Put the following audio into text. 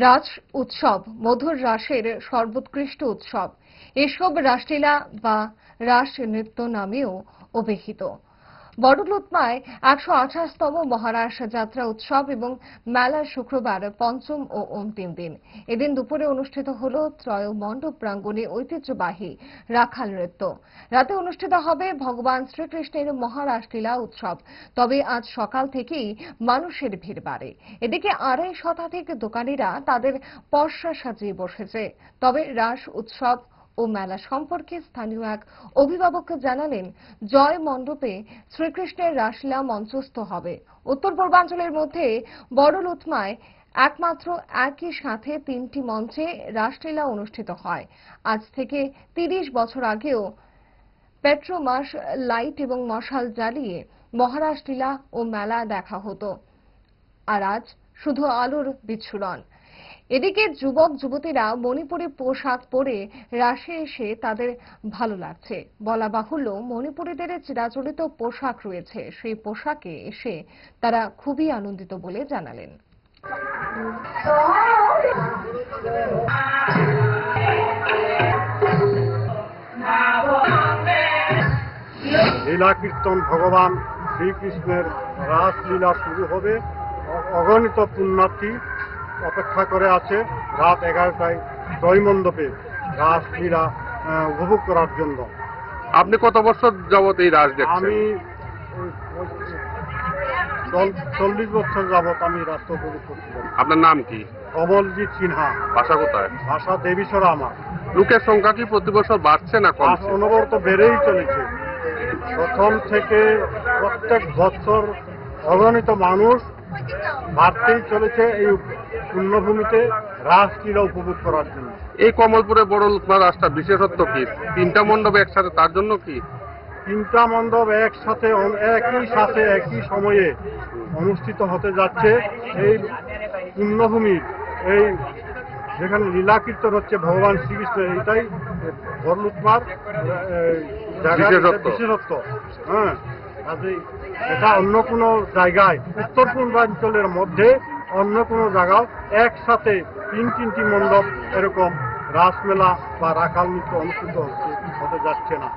রাস উৎসব মধুর রাসের সর্বোৎকৃষ্ট উৎসব। এসব রাসলীলা বা রাস নৃত্য নামেও অভিহিত। বড়লুতমায় ১২৮তম মহারাস যাত্রা উৎসব এবং মেলার শুক্রবার পঞ্চম ও অন্তিম দিন। এদিন দুপুরে অনুষ্ঠিত হল ত্রয় মণ্ডপ প্রাঙ্গণে ঐতিহ্যবাহী রাখাল নৃত্য। রাতে অনুষ্ঠিত হবে ভগবান শ্রীকৃষ্ণের মহারাসলীলা উৎসব। তবে আজ সকাল থেকেই মানুষের ভিড় বাড়ে। এদিকে ২৫০ শতাধিক দোকানিরা তাদের পসরা সাজিয়ে বসেছে। তবে রাস উৎসব ও মেলা সম্পর্কে স্থানীয় এক অভিভাবক জানালেন, জয় মণ্ডপে শ্রীকৃষ্ণের রাসলীলা মঞ্চস্থ হবে। উত্তর পূর্বাঞ্চলের মধ্যে বড়লুতমায় একমাত্র একই সাথে ৩টি মঞ্চে রাসলীলা অনুষ্ঠিত হয়। আজ থেকে ৩০ বছর আগেও পেট্রোমাস লাইট এবং মশাল জ্বালিয়ে মহারাসলীলা ও মেলা দেখা হতো, আর আজ শুধু আলোর বিচ্ছুরণ। এদিকে যুবক যুবতীরা মণিপুরি পোশাক পরে রাসে এসে তাদের ভালো লাগছে। বলা বাহুল্য, মণিপুরীদের চিরাচরিত পোশাক রয়েছে, সেই পোশাকে এসে তারা খুবই আনন্দিত বলে জানালেন। লীলা কীর্তন ভগবান শ্রীকৃষ্ণের রাসলীলা শুরু হবে। অগণিত পুণ্যার্থী অপেক্ষা করে আছে রাত 11টায় ত্রয় মণ্ডপে রাসলীলা উপভোগ করার জন্য। আপনি কত বছর যাবত এই রাস দেখছেন? আমি 40 বছর যাবত আমি রাস উপভোগ করছি। আপনার নাম কি? কমলজিৎ সিনহা। ভাষা কোথায়? ভাষা দেবীসরা আমার। লোকের সংখ্যা কি প্রতি বছর বাড়ছে না কমছে? অনবরত বেড়েই চলেছে। প্রথম থেকে প্রত্যেক বছর অগণিত মানুষ বাড়তেই চলেছে এই পুণ্যভূমিতে রাসলীলা উপভোগ করার জন্য। এই কমলপুরে বড়লুতমা রাসটা বিশেষত্ব কি? 3টা মণ্ডপ একসাথে, তার জন্য কি? 3টা মণ্ডপ একই সাথে একই সময়ে অনুষ্ঠিত হতে যাচ্ছে। এই পুণ্যভূমির এই যেখানে লীলা কীর্তন হচ্ছে ভগবান শ্রীকৃষ্ণের, এটাই বড়লুতমার বিশেষত্ব। হ্যাঁ, এটা অন্য কোনো জায়গায় উত্তর পূর্বাঞ্চলের মধ্যে অন্য কোনো জায়গায় একসাথে 3টি মণ্ডপ এরকম রাসমেলা বা রাখাল নৃত্য অনুষ্ঠিত হতে যাচ্ছে না।